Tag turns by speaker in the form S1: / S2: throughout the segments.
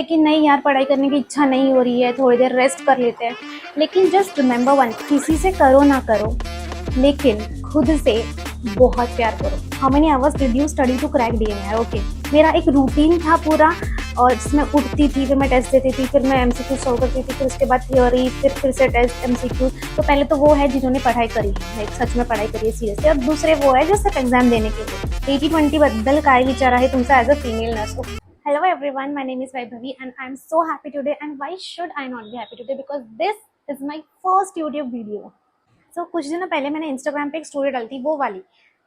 S1: कि नहीं यार पढ़ाई करने की इच्छा नहीं हो रही है, थोड़ी देर रेस्ट कर लेते हैं। लेकिन जस्ट रिमेंबर वन, किसी से करो ना करो, लेकिन खुद से बहुत प्यार करो। How many hours did you study to crack DMR? Okay, मेरा एक रूटीन था पूरा, और जिसमें उठती थी, फिर मैं टेस्ट देती थी, फिर मैं एमसीक्यू सॉल्व करती थी, फिर उसके बाद थ्योरी, फिर से टेस्ट, एमसीक्यू। तो पहले तो वो है जिन्होंने पढ़ाई करी है, लाइक सच में पढ़ाई करी है सीरियसली, और दूसरे वो है जो सिर्फ एग्जाम देने के लिए। 80-20 बद्दल काय विचार आहे तुमचा as a female nurse? Hello everyone, my name is Vaibhavi and I'm so happy today. And why should I not be happy today? Because this is my first YouTube video. So कुछ दिनों पहले मैंने Instagram पे एक story डाली थी, वो वाली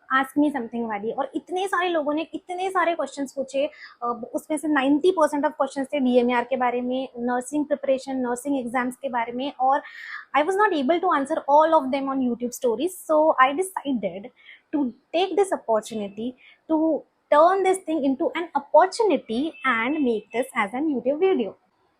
S1: आस्क मी समथिंग वाली, और इतने सारे लोगों ने इतने सारे क्वेश्चंस पूछे। उसमें से 90% ऑफ क्वेश्चंस थे डीएमआर के बारे में, नर्सिंग प्रिपरेशन, नर्सिंग एग्जाम्स के बारे में, और I was not able to answer all of them on YouTube stories. So I decided to take this opportunity to turn this thing into an opportunity and make this as an YouTube video.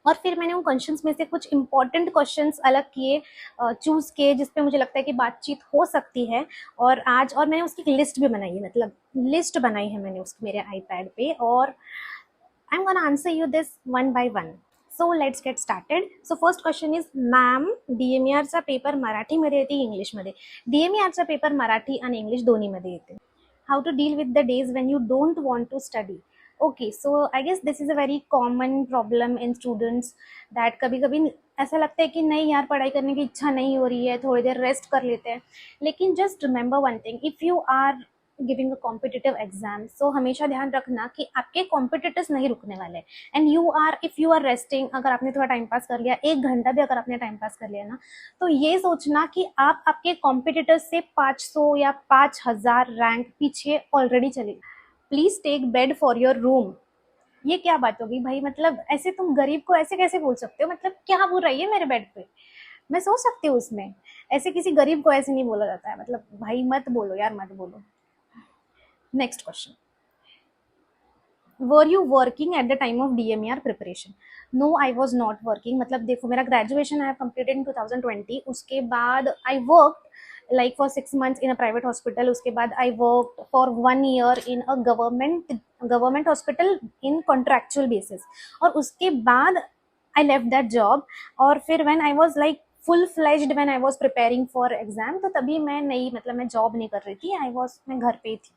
S1: और फिर मैंने उन questions में से कुछ important questions अलग किए, choose किए, जिसपे मुझे लगता है कि बातचीत हो सकती है। और मैंने उसकी एक लिस्ट भी बनाई है, मतलब लिस्ट बनाई है मैंने उसकी मेरे आईपैड पे, और I am gonna answer you this one by one. So let's get started. So first question is, ma'am डीएमआरचा पेपर मराठीमध्ये येते इंग्लिशमध्ये? डीएमआरचा पेपर मराठी आणि इंग्लिश दोन्हीमध्ये येते. How to deal with the days when you don't want to study? Okay, so I guess this is a very common problem in students, that कभी कभी ऐसा लगता है कि नहीं यार पढ़ाई करने की इच्छा नहीं हो रही है, थोड़ी देर रेस्ट कर लेते हैं. लेकिन just remember one thing, if you are giving a competitive exam, so हमेशा ध्यान रखना कि आपके कॉम्पिटिटर्स नहीं रुकने वाले. And if you are resting, अगर आपने थोड़ा टाइम पास कर लिया, 1 घंटा भी अगर आपने टाइम पास कर लिया ना, तो ये सोचना कि आप आपके कॉम्पिटिटर्स से 500 या 5000 रैंक पीछे ऑलरेडी चले. Please take bed for your room. ये क्या बात होगी भाई, मतलब ऐसे तुम गरीब को ऐसे कैसे बोल सकते हो? मतलब क्या बोल रही है मेरे बेड पे? मैं सो सकती हूँ उसमें? ऐसे किसी गरीब को ऐसे नहीं बोला जाता है. मतलब भाई मत बोलो यार, मत बोलो. Next question, were you working at the time of DMR preparation? No, I was not working. मतलब देखो, मेरा ग्रेजुएशन आई कंप्लीटेड इन 2020. उसके बाद I work like for 6 months in a private hospital. उसके बाद I worked for 1 year in a government hospital in contractual basis. और उसके बाद I left that job. और फिर when I was like full fledged, when I was preparing for exam, तो तभी मैं मैं जॉब नहीं कर रही थी, मैं घर पे थी.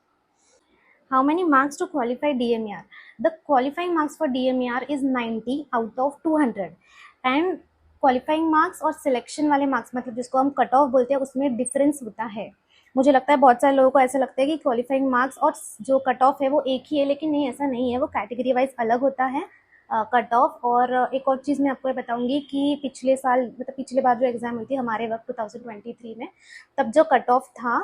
S1: How many marks to qualify DMAR? The qualifying marks for DMAR is 90 out of 200. And qualifying marks और सिलेक्शन वाले मार्क्स, मतलब जिसको हम कट ऑफ बोलते हैं, उसमें डिफरेंस होता है. मुझे लगता है बहुत सारे लोगों को ऐसा लगता है कि क्वालिफाइंग मार्क्स और जो कट ऑफ है वो एक ही है, लेकिन नहीं, ऐसा नहीं है. वो कैटेगरी वाइज अलग होता है कट ऑफ. और एक और चीज़ मैं आपको बताऊंगी कि पिछले बार जो एग्ज़ाम हुई थी हमारे वक्त 2023 में, तब जो कट ऑफ था,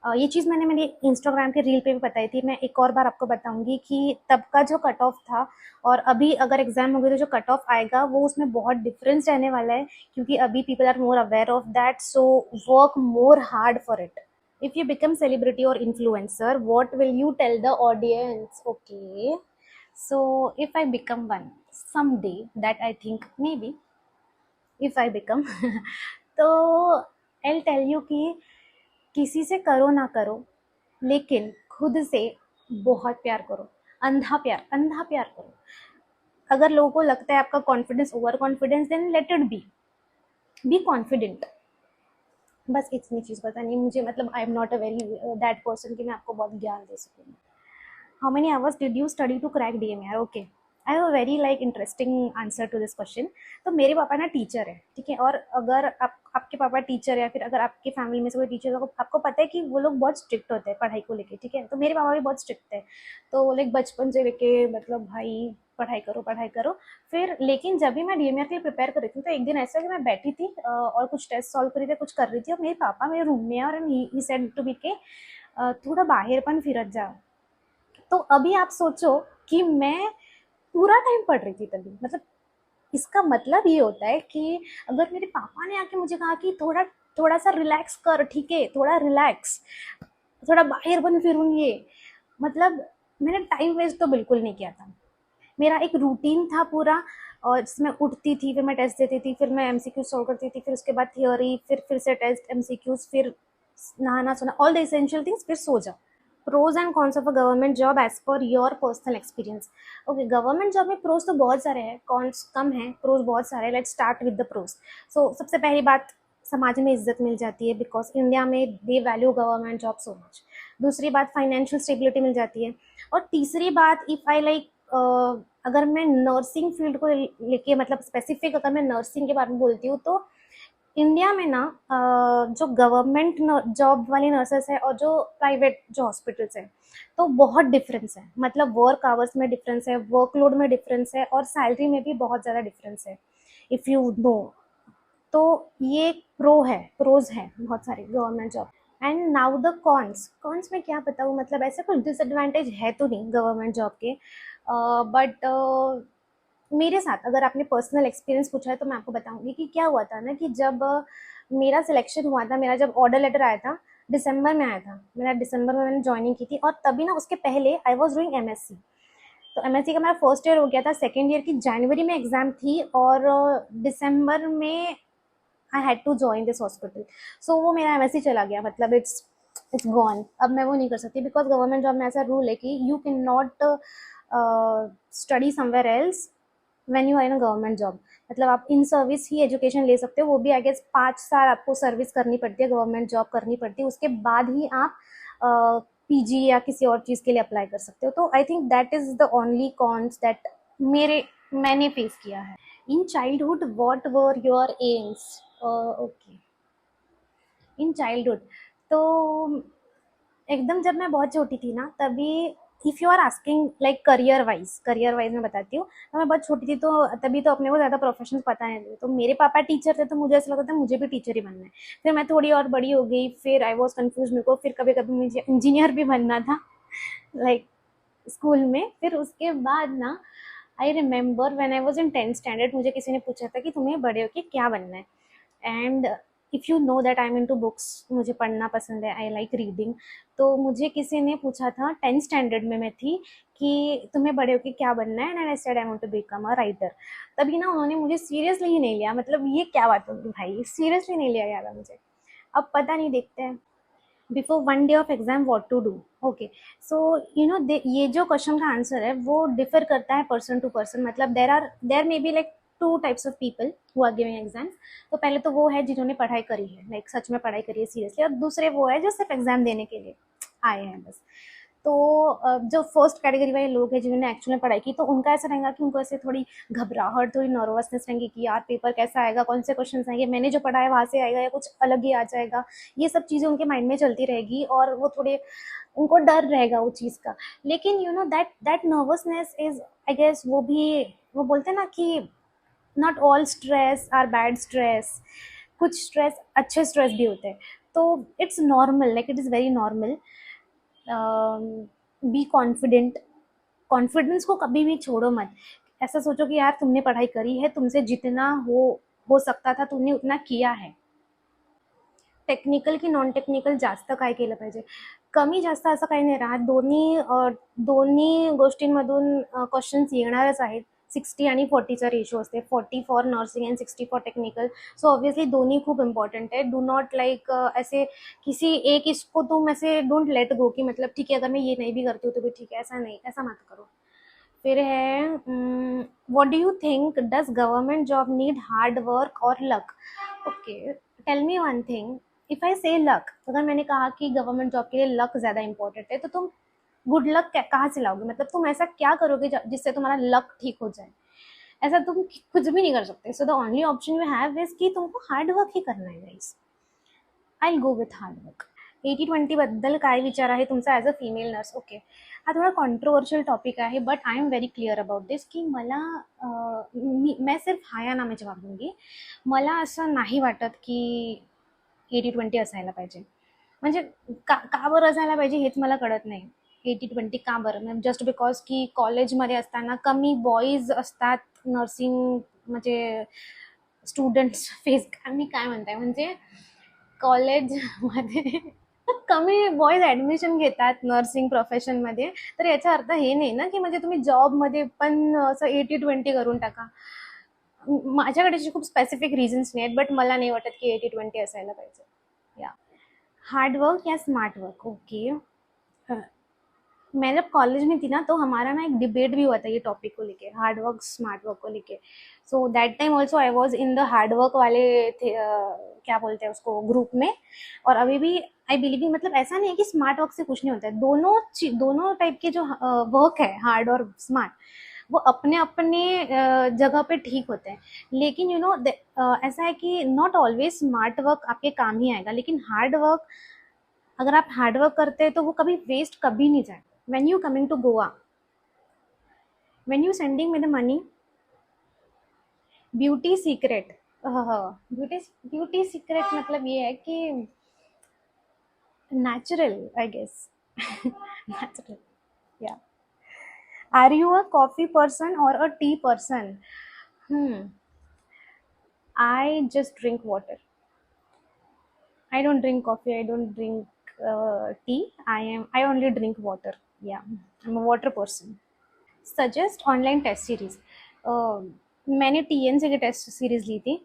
S1: ये चीज़ मैंने मेरे इंस्टाग्राम के रील पे भी बताई थी. मैं एक और बार आपको बताऊंगी कि तब का जो कट ऑफ था और अभी अगर एग्जाम होगी तो जो कट ऑफ आएगा वो उसमें बहुत डिफरेंस रहने वाला है, क्योंकि अभी people are more aware of that. So work more hard for it. If you become celebrity और influencer, what will you tell the audience? Okay, so if I become one someday, that I think maybe if I become तो I'll tell you कि किसी से करो ना करो, लेकिन खुद से बहुत प्यार करो. अंधा प्यार करो. अगर लोगों को लगता है आपका confidence over confidence, then let it be confident. बस इतनी चीज़ पता नहीं मुझे, मतलब I am not a very that person कि मैं आपको बहुत ज्ञान दे सकूँ. How many hours did you study to crack DMR? Okay, I have a very interesting answer to this question. तो मेरे पापा ना टीचर है, ठीक है. और अगर आपके पापा टीचर है, या फिर अगर आपके फैमिली में से कोई टीचर है, तो आपको पता है कि वो लोग बहुत स्ट्रिक्ट होते हैं पढ़ाई को लेके, ठीक है. तो मेरे पापा भी बहुत स्ट्रिक्ट है. तो बचपन से लेके मतलब भाई पढ़ाई करो. फिर लेकिन जब भी मैं डीएमआर के लिए प्रिपेयर कर रही थी, तो एक दिन ऐसा कि मैं बैठी थी और कुछ टेस्ट सॉल्व कर रही थी, कुछ कर रही थी, और मेरे पापा मेरे रूम में है, और ही सेड टू मी के थोड़ा बाहर पण फिरत जा. तो अभी आप सोचो कि मैं पूरा टाइम पढ़ रही थी तभी. मतलब इसका मतलब ये होता है कि अगर मेरे पापा ने आके मुझे कहा कि थोड़ा सा रिलैक्स कर, ठीक है, थोड़ा रिलैक्स, थोड़ा बाहर बन फिरून ये, मतलब मैंने टाइम वेस्ट तो बिल्कुल नहीं किया था. मेरा एक रूटीन था पूरा, और जिसमें उठती थी, फिर मैं टेस्ट देती थी, फिर मैं एमसीक्यू सॉल्व करती थी, फिर उसके बाद थ्योरी, फिर से टेस्ट, एमसीक्यूज, फिर नहाना सोना, ऑल द एसेंशियल थिंग्स, फिर सो जाओ. Pros and cons of a government job as per your personal experience. Okay, government job में प्रोज तो बहुत सारे हैं, कॉन्स कम है, प्रोज बहुत सारे हैं। Let's start with the pros. So सबसे पहली बात, समाज में इज्जत मिल जाती है, बिकॉज इंडिया में दे value government job so much. दूसरी बात, फाइनेंशियल स्टेबिलिटी मिल जाती है। और तीसरी बात, इफ़ आई लाइक, अगर मैं नर्सिंग फील्ड को लेके, मतलब स्पेसिफिक अगर मैं नर्सिंग के बारे में बोलती हूँ, तो इंडिया में ना जो गवर्नमेंट जॉब वाली नर्सेस है और जो प्राइवेट जो हॉस्पिटल्स है, तो बहुत डिफरेंस है। मतलब वर्क आवर्स में डिफरेंस है, वर्कलोड में डिफरेंस है, और सैलरी में भी बहुत ज़्यादा डिफरेंस है, इफ़ यू नो। तो ये प्रोज है बहुत सारे government job. And now the cons. Cons में क्या बताऊँ, मतलब ऐसे कोई डिसएडवांटेज है तो नहीं गवर्नमेंट जॉब के, बट मेरे साथ अगर आपने पर्सनल एक्सपीरियंस पूछा है तो मैं आपको बताऊंगी कि क्या हुआ था ना, कि जब मेरा सिलेक्शन हुआ था, मेरा जब ऑर्डर लेटर आया था, दिसंबर में आया था, मेरा दिसंबर में मैंने ज्वाइनिंग की थी, और तभी ना उसके पहले आई वॉज डूइंग एमएससी। तो एमएससी का मेरा फर्स्ट ईयर हो गया था, सेकेंड ईयर की जनवरी में एग्जाम थी, और दिसंबर में I had to join this hospital. So वो मेरा एमएससी चला गया, मतलब इट्स गॉन। अब मैं वो नहीं कर सकती, बिकॉज गवर्नमेंट जॉब में ऐसा रूल है कि you can not study somewhere else when you are in a government job. मतलब आप इन सर्विस ही एजुकेशन ले सकते हो, वो भी आई गेस 5 साल आपको सर्विस करनी पड़ती है, गवर्नमेंट जॉब करनी पड़ती है, उसके बाद ही आप पीजी या किसी और चीज़ के लिए अप्लाई कर सकते हो। तो I think that is the only cons that मैंने फेस किया है। In childhood what were your aims? Okay, in childhood, तो एकदम जब मैं बहुत छोटी थी ना, तभी, if you are asking like career wise मैं बताती हूँ। तो मैं बहुत छोटी थी, तो तभी तो अपने को ज़्यादा प्रोफेशन पता नहीं थे। तो मेरे पापा टीचर थे, तो मुझे ऐसा लगता था मुझे भी टीचर ही बनना है। फिर मैं थोड़ी और बड़ी हो गई, फिर आई वॉज कन्फ्यूज, मेरे को फिर कभी कभी मुझे इंजीनियर भी बनना था, लाइक स्कूल में। फिर उसके बाद ना, I remember when I was in 10th standard, मुझे किसी ने पूछा था कि तुम्हें बड़े होके क्या बनना है। And if you know that I am into books, मुझे पढ़ना पसंद है, आई लाइक रीडिंग। तो मुझे किसी ने पूछा था, 10th स्टैंडर्ड में मैं थी, कि तुम्हें बड़े होके क्या बनना है, and I said I want to become a writer. तभी ना उन्होंने मुझे सीरियसली ही नहीं लिया, मतलब ये क्या बात होगी भाई, सीरियसली नहीं लिया गया था मुझे। अब पता नहीं, देखते हैं। Before 1 day of exam what to do. Okay, so you know, ये जो क्वेश्चन का आंसर है वो डिफर करता है पर्सन टू पर्सन। मतलब there may be like 2 types of people who are giving exams. तो पहले तो वो है जिन्होंने पढ़ाई करी है, लाइक सच में पढ़ाई करी है सीरियसली, और दूसरे वो है जो सिर्फ एग्जाम देने के लिए आए हैं बस। तो जो फर्स्ट कैटेगरी वाले लोग हैं जिन्होंने एक्चुअली में पढ़ाई की, तो उनका ऐसा रहेगा कि उनको ऐसे थोड़ी घबराहट, थोड़ी नर्वसनेस रहेंगी कि यार पेपर कैसा आएगा, कौन से क्वेश्चन आएंगे, मैंने जो पढ़ा है वहाँ से आएगा या कुछ अलग ही आ जाएगा। ये सब चीज़ें उनके माइंड में चलती रहेगी, और वो थोड़े, उनको डर रहेगा वो चीज़ का। लेकिन you know that that nervousness is, I guess, वो भी, वो बोलते हैं ना कि not all stress are bad stress, कुछ स्ट्रेस अच्छे स्ट्रेस भी होते हैं। तो it's normal, like it is very normal. Be confident. Confidence को कभी भी छोड़ो मत। ऐसा सोचो कि यार तुमने पढ़ाई करी है, तुमसे जितना हो सकता था तुमने उतना किया है। टेक्निकल की नॉन टेक्निकल जास्त काय केलं पाहिजे, कमी जास्त असं काही नाही राहत, दोन्ही गोष्टींमधून क्वेश्चन्स येणारच आहेत। 60 आणि 40चा रेशो असते, 40 for nursing and 60 for technical. So obviously दोनों खूब इंपॉर्टेंट है। डू नॉट लाइक ऐसे किसी एक इसको तुम ऐसे डोंट लेट गो कि मतलब ठीक है अगर मैं ये नहीं भी करती हूँ तो भी ठीक है, ऐसा नहीं, ऐसा मत करो। फिर है, what do you think, does government job need hard work और luck? Okay, tell me one thing. If I say luck, अगर मैंने कहा कि गवर्नमेंट जॉब के लिए लक ज़्यादा इंपॉर्टेंट है, तो तुम गुड लक कहाँ से लाओगे? मतलब तुम ऐसा क्या करोगे जिससे तुम्हारा लक ठीक हो जाए? ऐसा तुम कुछ भी नहीं कर सकते। So the only option you have is कि तुमको हार्ड वर्क ही करना है guys. I go with hard work. 80-20 बद्दल काय विचार आहे तुमचा as a female nurse? Okay, हा थोडा कॉन्ट्रोवर्शियल टॉपिक आहे, but I am very clear about this की मला, मैं सिर्फ हाँ या ना में जवाब दूंगी। मला असं नाही वाटत की 80-20 असायला पाहिजे। म्हणजे का बरं असायला पाहिजे हेच मला कळत नाही। 80-20 का बरं? म्हणजे जस्ट बिकॉज की कॉलेजमध्ये असताना कमी बॉईज असतात नर्सिंग, म्हणजे स्टुडंट्स फेस, मी काय म्हणताय म्हणजे कॉलेजमध्ये कमी बॉईज ॲडमिशन घेतात नर्सिंग प्रोफेशनमध्ये, तर याचा अर्थ हे नाही ना की म्हणजे तुम्ही जॉबमध्ये पण असं 80-20 करून टाका। माझ्याकडे असे खूप स्पेसिफिक रिझन्स नाही आहेत, बट मला नाही वाटत की 80-20 असायला पाहिजे। या, हार्ड वर्क या स्मार्ट वर्क? ओके, मैं जब कॉलेज में थी ना तो हमारा ना एक डिबेट भी हुआ था ये टॉपिक को लेके, हार्ड वर्क स्मार्ट वर्क को लेके। So that time also I was in the hard work वाले थे, क्या बोलते हैं उसको, ग्रुप में। और अभी भी आई बिलीव, मतलब ऐसा नहीं है कि स्मार्ट वर्क से कुछ नहीं होता है, दोनों टाइप के जो वर्क है, हार्ड और स्मार्ट, वो अपने अपने जगह पे ठीक होते हैं। लेकिन ऐसा है कि नॉट ऑलवेज स्मार्ट वर्क आपके काम ही आएगा, लेकिन हार्ड वर्क, अगर आप हार्ड वर्क करते हैं तो वो कभी वेस्ट कभी नहीं जाए। When you coming to Goa, when you sending me the money, beauty secret, beauty beauty secret मतलब ये है कि natural, I guess. Natural, yeah. Are you a coffee person और a tea person? I just drink water. I don't drink coffee. I don't drink tea. I only drink water. Yeah, I'm a water person. Suggest online test series. मैंने TNC की test series ली थी।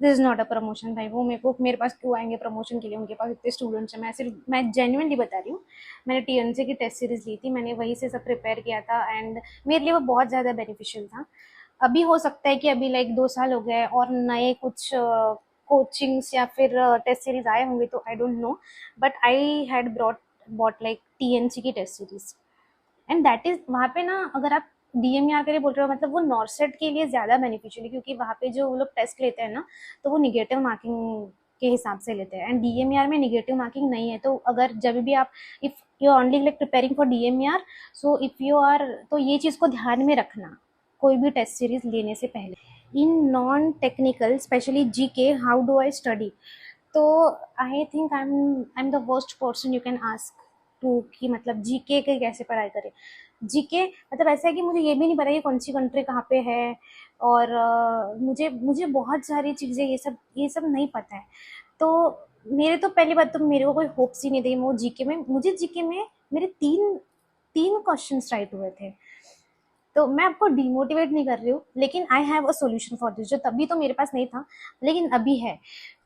S1: This is not a promotion भाई, वो मेरे पास क्यों आएंगे promotion के लिए, उनके पास इतने स्टूडेंट्स हैं। मैं जेन्युइनली बता रही हूँ। मैंने TNC की टेस्ट सीरीज ली थी, मैंने वहीं से सब प्रिपेयर किया था, एंड मेरे लिए वो बहुत ज़्यादा बेनिफिशियल था। अभी हो सकता है कि अभी लाइक 2 साल हो गए और नए कुछ कोचिंग्स या फिर टेस्ट सीरीज आए होंगे, तो I don't know, but I had bought like TNC की test series. And that is वहाँ पे ना, अगर आप DMER के लिए बोल रहे हो, मतलब वो नॉर्सेट के लिए ज़्यादा बेनिफिशियल है, क्योंकि वहाँ पे जो वो लोग टेस्ट लेते हैं ना, तो वो निगेटिव मार्किंग के हिसाब से लेते हैं, एंड DMER में निगेटिव मार्किंग नहीं है। तो अगर जब भी आप, if you are only like preparing for DMER, so if you are, तो ये चीज़ को ध्यान में रखना कोई भी टेस्ट सीरीज लेने से पहले। In non technical, specially GK, how do I study? तो I think I am the worst person you can ask to, कि मतलब GK के कैसे पढ़ाई करें। GK मतलब ऐसा है कि मुझे ये भी नहीं पता कि कौन सी कंट्री कहाँ पे है, और मुझे मुझे बहुत सारी चीज़ें, ये सब नहीं पता है। तो मेरे तो पहली बात तो मेरे को कोई होप्स ही नहीं थी। वो GK में मेरे तीन तीन क्वेश्चन राइट हुए थे। तो मैं आपको डिमोटिवेट नहीं कर रही हूँ, लेकिन आई have a solution for this, जो तभी तो मेरे पास नहीं था, लेकिन अभी है।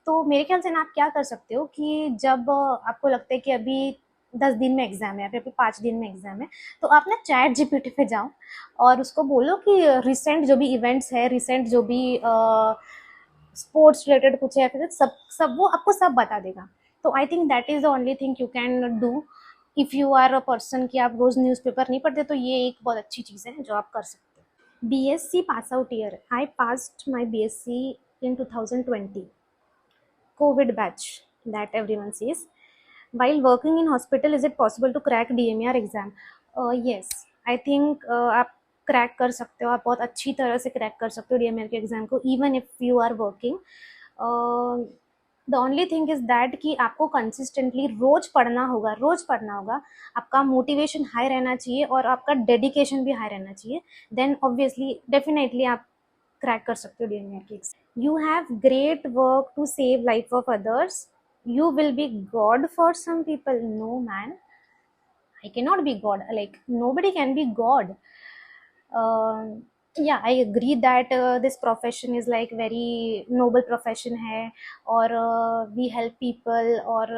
S1: तो मेरे ख्याल से ना, आप क्या कर सकते हो कि जब आपको लगता है कि अभी 10 दिन में एग्जाम है या फिर अभी 5 दिन में एग्जाम है, तो आप ना ChatGPT पे जाओ और उसको बोलो कि रिसेंट जो भी इवेंट्स है, रिसेंट जो भी स्पोर्ट्स रिलेटेड कुछ है, या फिर सब सब वो आपको सब बता देगा। तो I think that is the only thing you can do. If you are a person कि आप रोज़ न्यूज़पेपर नहीं पढ़ते, तो ये एक बहुत अच्छी चीज़ है जो आप कर सकते हो। BSc pass out year, I passed my BSc in 2020, COVID batch, that everyone sees. While working in hospital, is it possible to crack DMER exam? Yes, I think आप क्रैक कर सकते हो, आप बहुत अच्छी तरह से क्रैक कर सकते हो DMER के एग्जाम को, even if you are working. The only thing is that कि आपको कंसिस्टेंटली रोज पढ़ना होगा, आपका मोटिवेशन हाई रहना चाहिए और आपका डेडिकेशन भी हाई रहना चाहिए। देन ऑब्वियसली डेफिनेटली आप क्रैक कर सकते हो DMER की exam. You have great work to save life of others, you will be God for some people. No man, I cannot be God, like nobody can be God. Yeah, I agree that this profession is like very noble profession है, और we help people, और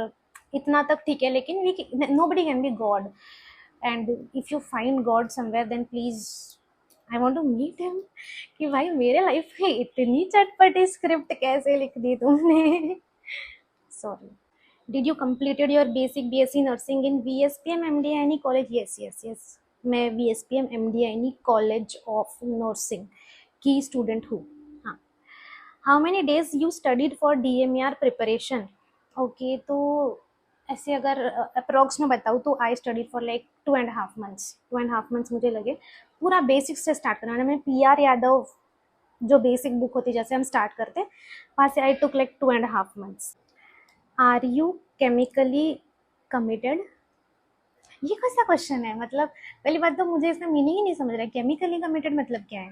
S1: इतना तक ठीक है, लेकिन nobody can be God. And if you find God somewhere, then please, I want to meet him, कि भाई मेरे लाइफ में इतनी चटपटी स्क्रिप्ट कैसे लिख दी तुमने। Sorry. Did you completed your basic BSc nursing in VSPM MDINE college? Yes. मैं VSPM MDINE college of nursing की स्टूडेंट हूँ। हाँ। How many days you studied for DMER preparation? Okay, तो ऐसे अगर अप्रोक्स में बताऊँ तो I studied for like 2.5 months मुझे लगे पूरा बेसिक से स्टार्ट करना। मैंने PR यादव जो बेसिक बुक होती है, जैसे हम स्टार्ट करते, वहाँ से I took like 2.5 months। Are you chemically committed? ये कैसा क्वेश्चन है, मतलब पहली बात तो मुझे इसका मीनिंग ही नहीं समझ रहा है। केमिकली कमिटेड मतलब क्या है?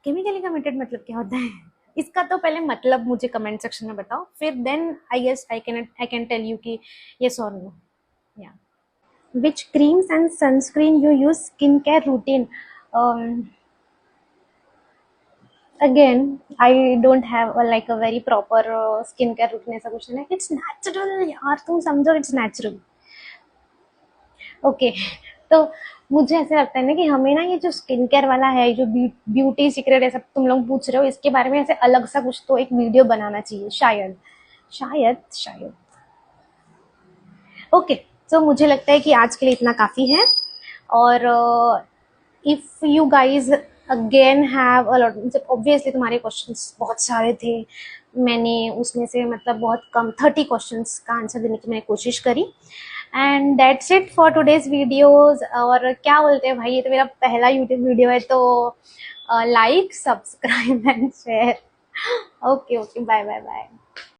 S1: केमिकली कमिटेड मतलब क्या होता है? इसका तो पहले मतलब मुझे कमेंट सेक्शन में बताओ, फिर then I guess I can tell you कि येस और no. Yeah. Which creams and sunscreen you use skin care routine? again, I don't have like a very proper skincare routine, ऐसा कुछ नहीं है। It's natural यार, तुम समझो, it's natural. Okay तो मुझे ऐसे लगता है ना कि हमें ना ये जो स्किन केयर वाला है, जो ब्यूटी सीक्रेट है सब तुम लोग पूछ रहे हो, इसके बारे में ऐसे अलग सा कुछ तो एक वीडियो बनाना चाहिए शायद, शायद शायद। ओके, तो मुझे लगता है कि आज के लिए इतना काफ़ी है। और if you guys again have a lot, obviously तुम्हारे क्वेश्चंस बहुत सारे थे, मैंने उसमें से मतलब बहुत कम 30 क्वेश्चंस का आंसर देने की मैंने कोशिश करी। And that's it for today's videos. और क्या बोलते हैं भाई, ये तो मेरा पहला यूट्यूब वीडियो है, तो like subscribe and share. Okay okay, bye bye bye.